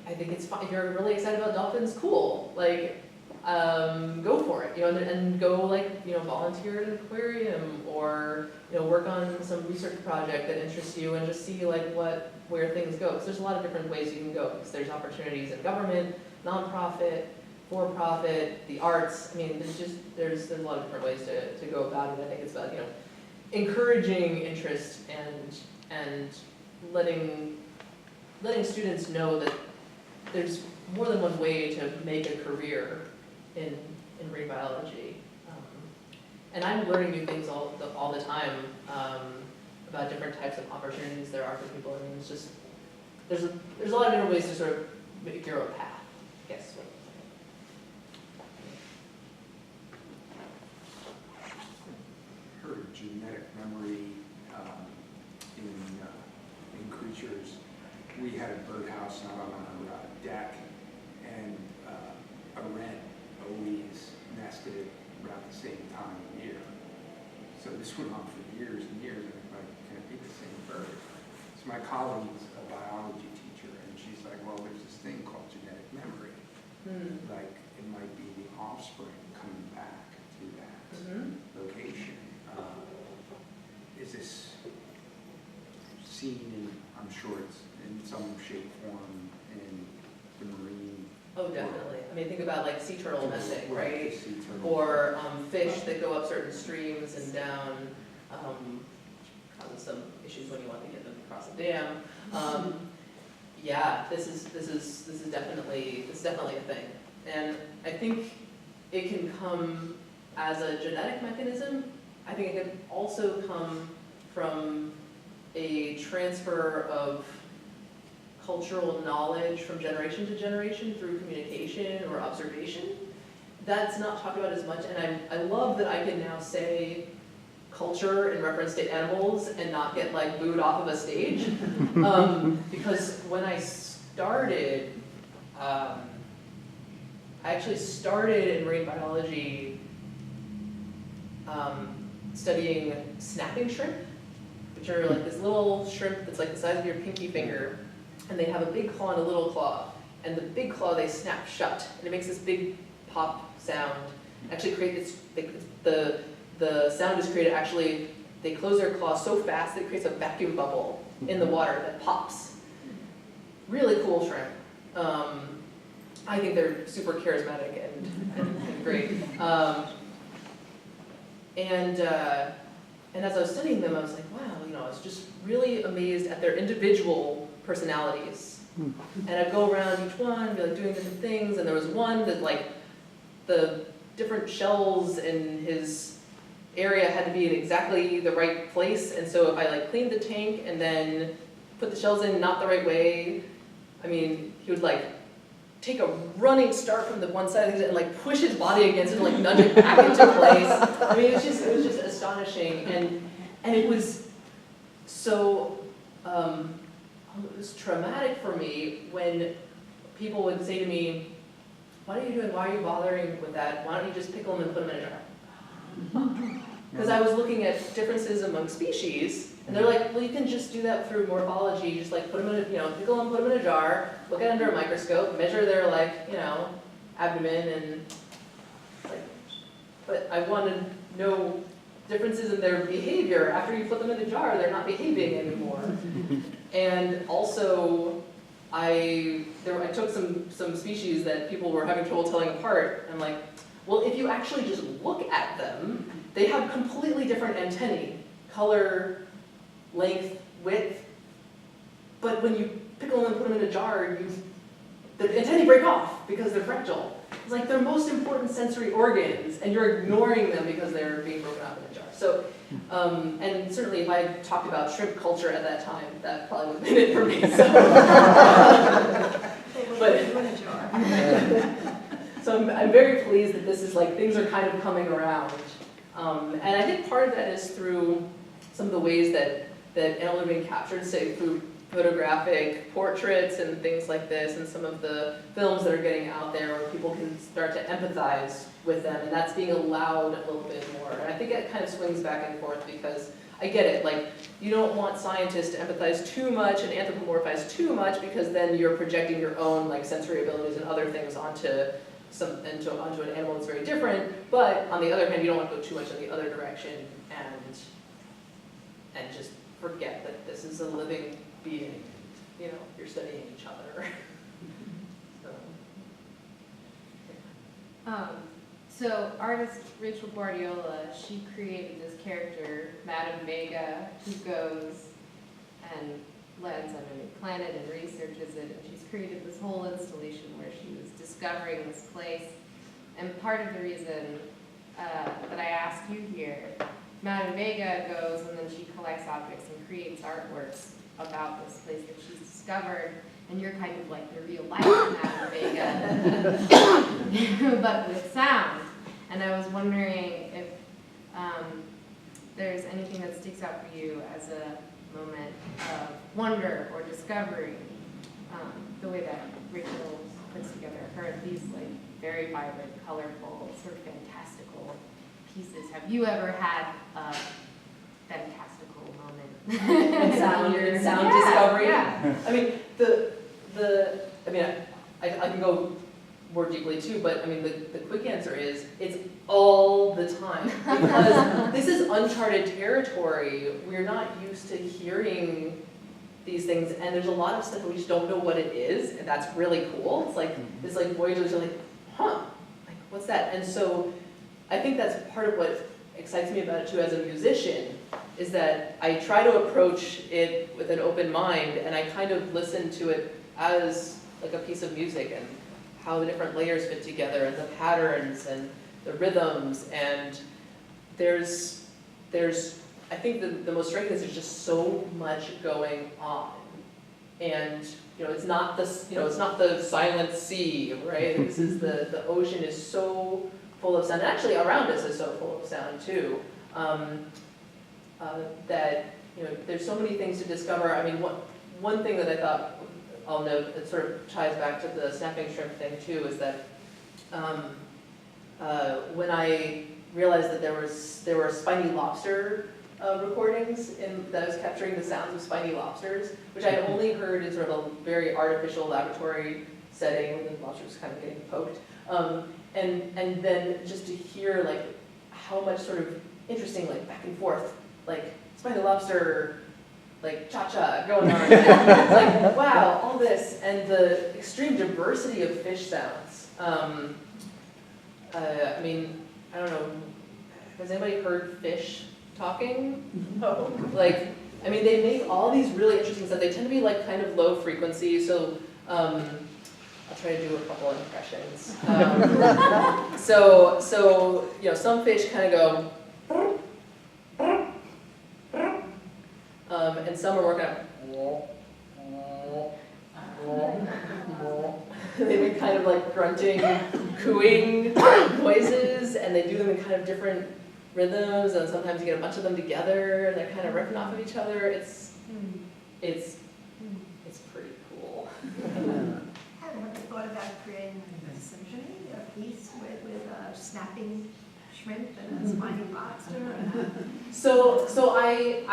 I think it's fine. If you're really excited about dolphins, cool. Like, go for it, and go volunteer at an aquarium or, work on some research project that interests you and just see where things go. Because there's a lot of different ways you can go. Because there's opportunities in government, nonprofit, for-profit, the arts. I mean, there's a lot of different ways to go about it. I think it's about, encouraging interest and letting students know that there's more than one way to make a career in marine biology. And I'm learning new things all the time about different types of opportunities there are for people. I mean, it's just, there's a lot of different ways to sort of make your own path, I guess. Heard genetic memory in creatures. We had a birdhouse out on our deck, and a wren always nested around the same time of year. So this went on for years and years, and I'm like, can it be the same bird? So my colleague's a biology teacher, and she's like, well, there's this thing called genetic memory. Like, it might be the offspring coming back to that location. Is this seen in, I'm sure it's in some shape, form, in the marine? Oh, definitely. I mean, think about sea turtle nesting, right? Sea turtle. Or fish that go up certain streams and down, causes some issues when you want to get them across a dam. Yeah, this is definitely a thing, and I think it can come as a genetic mechanism. I think it can also come from a transfer of cultural knowledge from generation to generation through communication or observation. That's not talked about as much, and I love that I can now say culture in reference to animals and not get booed off of a stage. Because when I started, I actually started in marine biology studying snapping shrimp, which are this little shrimp that's the size of your pinky finger, and they have a big claw and a little claw, and the big claw they snap shut, and it makes this big pop sound. Actually the sound is created, actually, they close their claw so fast that it creates a vacuum bubble in the water that pops. Really cool shrimp. I think they're super charismatic and great. And as I was studying them, I was like, wow, I was just really amazed at their individual personalities. And I'd go around each one, and be doing different things, and there was one that the different shells in his area had to be in exactly the right place, and so if I cleaned the tank and then put the shells in not the right way, I mean, he would take a running start from the one side of it and push his body against it and nudge it back into place. I mean, it was just astonishing, and it was so it was traumatic for me when people would say to me, what are you doing? Why are you bothering with that? Why don't you just pickle them and put them in a jar? Because I was looking at differences among species, and they're like, well, you can just do that through morphology. Just put them in pickle them, put them in a jar, look at it under a microscope, measure their abdomen, and but I wanted to know differences in their behavior. After you put them in a jar, they're not behaving anymore. And also, I took some species that people were having trouble telling apart. I'm like, well, if you actually just look at them, they have completely different antennae, color, length, width. But when you pickle them and put them in a jar, the antennae break off because they're fragile. It's their most important sensory organs, and you're ignoring them because they're being broken off in a jar. So, and certainly if I talked about shrimp culture at that time, that probably would have been it for me. So I'm very pleased that this is things are kind of coming around. And I think part of that is through some of the ways that animals are being captured, say through photographic portraits and things like this, and some of the films that are getting out there where people can start to empathize with them, and that's being allowed a little bit more. And I think it kind of swings back and forth because I get it, you don't want scientists to empathize too much and anthropomorphize too much, because then you're projecting your own like sensory abilities and other things onto onto an animal that's very different. But on the other hand, you don't want to go too much in the other direction and just forget that this is a living being. You know, you're studying each other. So artist Rachel Guardiola, she created this character, Madame Vega, who goes and lands on a new planet and researches it, and she's created this whole installation where she was discovering this place. And part of the reason that I asked you here, Madame Vega goes and then she collects objects and creates artworks about this place that she's discovered, and you're kind of like the real life Madame Vega, but with sound. And I was wondering if there's anything that sticks out for you as a moment of wonder or discovery, the way that Rachel puts together these like very vibrant, colorful, sort of fantastical pieces. Have you ever had a fantastical moment? sound discovery. Yeah. I mean, I can go more deeply too, but I mean, the quick answer is it's all the time, because this is uncharted territory. We're not used to hearing these things, and there's a lot of stuff that we just don't know what it is, and that's really cool. It's like this like voyagers are like, huh, like what's that? And so I think that's part of what excites me about it too as a musician, is that I try to approach it with an open mind, and I kind of listen to it as like a piece of music, and how the different layers fit together, and the patterns, and the rhythms, and there's I think the most striking is there's just so much going on, and you know it's not the silent sea, right? This is the ocean is so full of sound, and actually around us is so full of sound too. That you know there's so many things to discover. I mean, one thing that I thought I'll note that sort of ties back to the snapping shrimp thing too is that when I realized that there were spiny lobster recordings that was capturing the sounds of spiny lobsters, which I had only heard in sort of a very artificial laboratory setting when the lobster was kind of getting poked, and then just to hear like how much sort of interesting like back and forth like spiny lobster like cha-cha going on. Like, wow, all this, and the extreme diversity of fish sounds. I mean, I don't know, has anybody heard fish talking? No. Like, I mean, they make all these really interesting sounds. They tend to be like kind of low frequency, so I'll try to do a couple impressions. So you know, some fish kind of go, and some are working out. They make kind of like grunting, cooing noises, and they do them in kind of different rhythms, and sometimes you get a bunch of them together, and they're kind of riffing off of each other. It's pretty cool. Have you ever thought about creating a symphony, a piece with a snapping shrimp and a spiny lobster? So I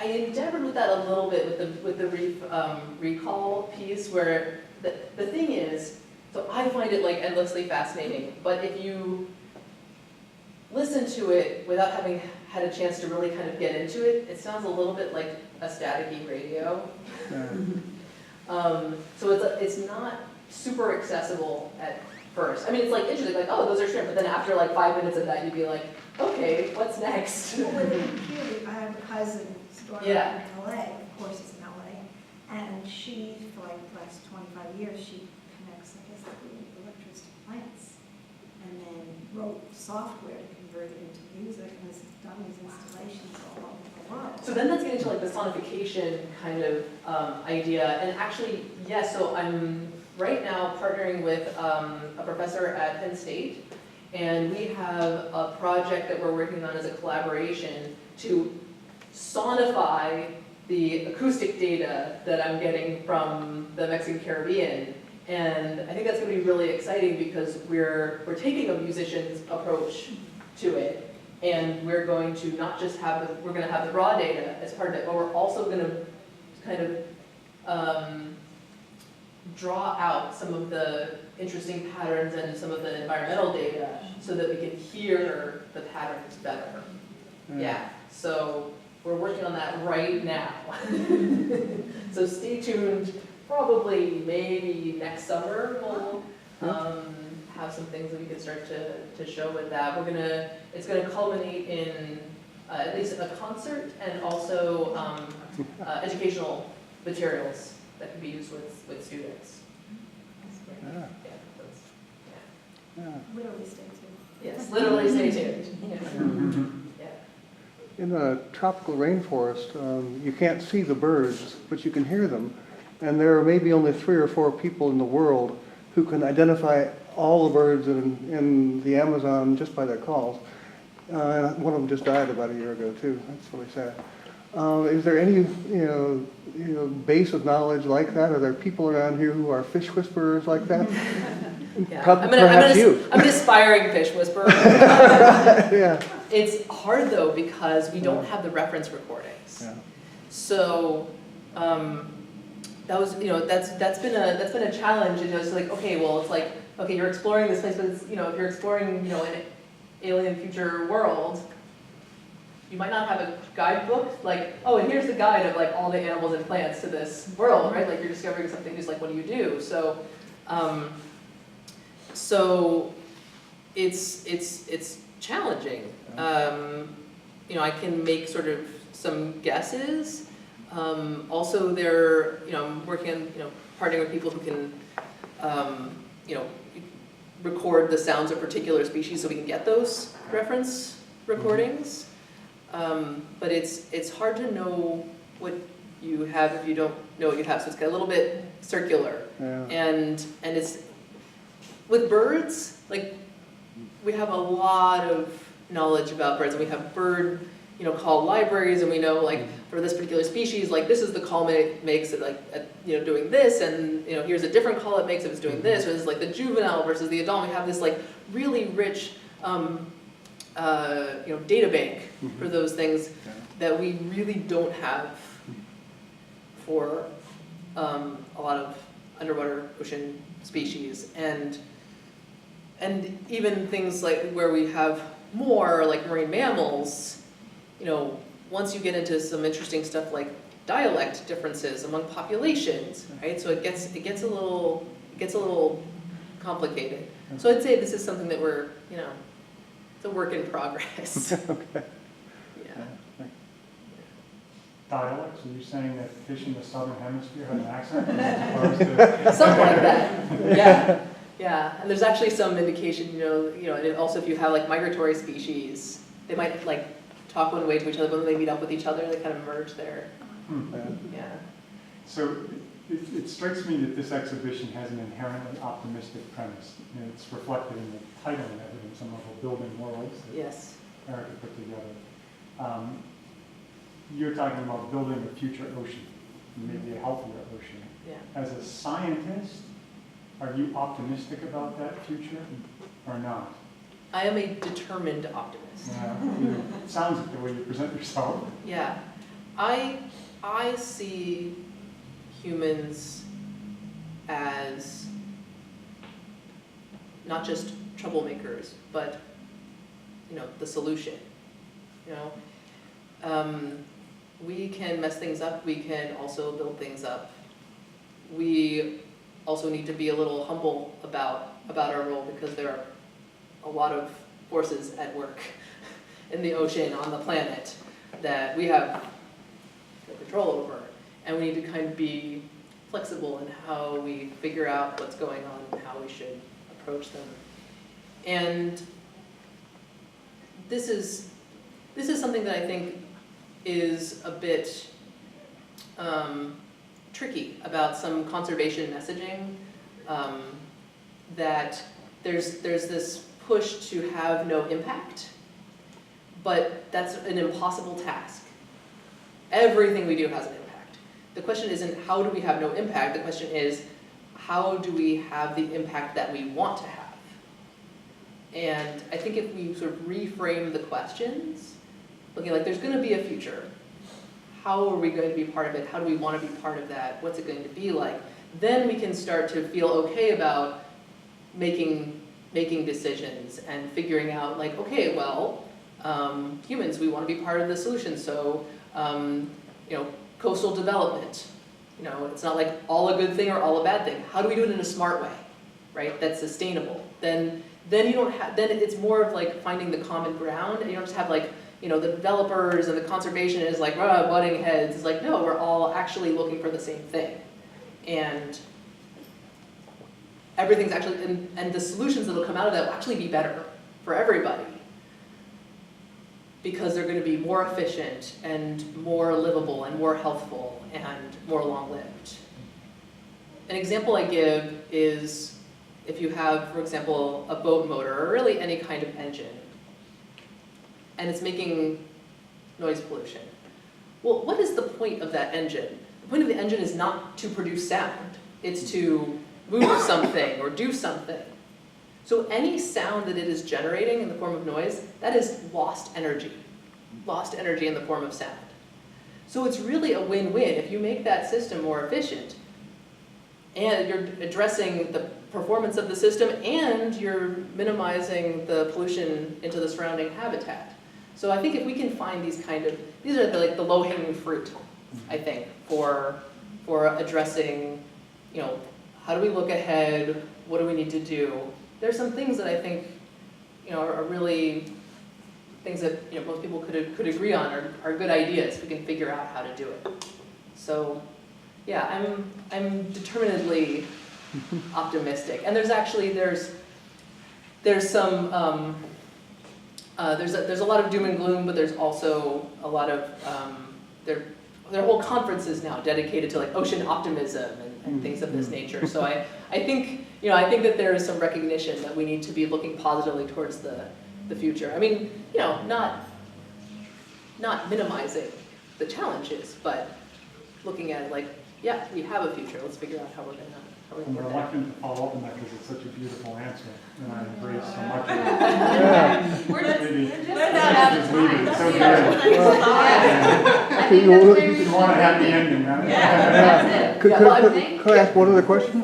endeavored with that a little bit with the recall piece, where the thing is, so I find it like endlessly fascinating, but if you listen to it without having had a chance to really kind of get into it, it sounds a little bit like a staticky radio. So it's not super accessible at first. I mean, it's like interesting, like, oh, those are shrimp, but then after like 5 minutes of that, you'd be like, okay, what's next? Well, with the computer, I have a cousin, Stormy, in LA, of course it's in LA, and she, for like the last 25 years, she connects, I guess, the electricity plants, and then wrote software to convert it into music, and has done these installations all over the world. So then that's getting to like the sonification kind of idea, and actually, yes, so I'm right now partnering with a professor at Penn State, and we have a project that we're working on as a collaboration to sonify the acoustic data that I'm getting from the Mexican Caribbean. And I think that's going to be really exciting because we're taking a musician's approach to it, And we're going to not just have we're going to have the raw data as part of it, but we're also going to kind of draw out some of the interesting patterns and some of the environmental data so that we can hear the patterns better. Yeah, so we're working on that right now. So stay tuned, probably maybe next summer we'll have some things that we can start to show with that. It's gonna culminate in at least a concert and also educational materials that can be used with students. Yeah. Yeah. Literally stay tuned. Yes, literally stay tuned. Yeah. In a tropical rainforest, you can't see the birds, but you can hear them. And there are maybe only 3 or 4 people in the world who can identify all the birds in the Amazon just by their calls. And one of them just died about a year ago too. That's really sad. Is there any base of knowledge like that? Are there people around here who are fish whisperers like that? Yeah. Perhaps you. I'm an aspiring fish whisperer. Yeah. It's hard though because we don't have the reference recordings. Yeah. So that was that's been a challenge. It's like okay, you're exploring this place, but it's, if you're exploring an alien future world, you might not have a guidebook like, oh, and here's the guide of like all the animals and plants to this world, right? Like you're discovering something just like, what do you do? So it's challenging. I can make sort of some guesses. Also, I'm working on partnering with people who can record the sounds of particular species so we can get those reference recordings. But it's hard to know what you have if you don't know what you have. So it's got a little bit circular. Yeah. And it's with birds, like we have a lot of knowledge about birds, and we have bird call libraries, and we know like for this particular species, like this is the call it makes it like doing this, and here's a different call it makes if it's doing this, or this is like the juvenile versus the adult. We have this like really rich data bank for those things that we really don't have for a lot of underwater ocean species, and even things like where we have more like marine mammals. Once you get into some interesting stuff like dialect differences among populations, right? So it gets a little complicated. So I'd say this is something that we're, it's a work in progress. Okay. Yeah. Dialects, are you saying that fish in the southern hemisphere have an accent as opposed to... Something like that. Yeah. Yeah. And there's actually some indication, and also if you have like migratory species, they might like talk one way to each other, but when they meet up with each other, they kind of merge there. Yeah. So it strikes me that this exhibition has an inherently optimistic premise. It's reflected in the title and evidence, some level, Building Worlds, that Yes. Erica put together. You're talking about building a future ocean, maybe a healthier ocean. Yeah. As a scientist, are you optimistic about that future or not? I am a determined optimist. It sounds like the way you present yourself. Yeah. I see humans as not just troublemakers, but the solution. We can mess things up. We can also build things up. We also need to be a little humble about our role, because there are a lot of forces at work in the ocean, on the planet, that we have no control over. And we need to kind of be flexible in how we figure out what's going on and how we should approach them. And this is something that I think is a bit tricky about some conservation messaging, that there's this push to have no impact, but that's an impossible task. Everything we do has an impact. The question isn't how do we have no impact, the question is how do we have the impact that we want to have? And I think if we sort of reframe the questions, looking like there's going to be a future, how are we going to be part of it? How do we want to be part of that? What's it going to be like? Then we can start to feel okay about making decisions and figuring out like, okay, well, humans, we want to be part of the solution. So, coastal development, it's not like all a good thing or all a bad thing. How do we do it in a smart way, right? That's sustainable. Then you don't have, then it's more of like finding the common ground, and you don't just have like, the developers and the conservationists like butting heads. It's like, no, we're all actually looking for the same thing. And everything's actually, and the solutions that will come out of that will actually be better for everybody, because they're going to be more efficient and more livable and more healthful and more long-lived. An example I give is if you have, for example, a boat motor or really any kind of engine, and it's making noise pollution. Well, what is the point of that engine? The point of the engine is not to produce sound. It's to move something or do something. So any sound that it is generating in the form of noise, that is lost energy in the form of sound. So it's really a win-win. If you make that system more efficient, and you're addressing the performance of the system, and you're minimizing the pollution into the surrounding habitat. So I think if we can find these are the low-hanging fruit, I think, for addressing, how do we look ahead? What do we need to do? There's some things that I think, are really things that most people could agree on are good ideas. We can figure out how to do it. So, yeah, I'm determinedly optimistic. And there's some there's a lot of doom and gloom, but there's also a lot of there are whole conferences now dedicated to like ocean optimism and things of this nature. So I think that there is some recognition that we need to be looking positively towards the future. I mean, not minimizing the challenges, but looking at it like, yeah, we have a future. Let's figure out how we're gonna I'm get there. reluctant to follow up on that because it's such a beautiful answer, and I embrace so much of it. Yeah. We're just Maybe not out of just leave it. time. It's so Yeah. good. I Okay, think well, that's where we You should want a leave happy it. ending, right? That's it. Could, Yeah, could, well, could I ask one other question?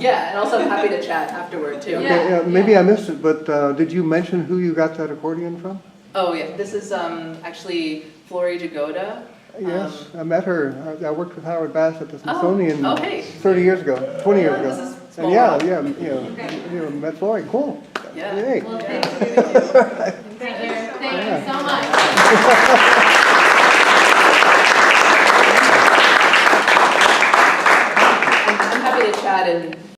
Yeah, and also I'm happy to chat afterward too. Yeah. Okay, maybe I missed it, but did you mention who you got that accordion from? Oh yeah, this is actually Flori Jagoda. Yes, I met her. I worked with Howard Bass at the Smithsonian okay. 30 years ago, 20 years This ago. is small And world. met Flori. Cool. Yeah. Yay. Well, thank you so much. I'm happy to chat and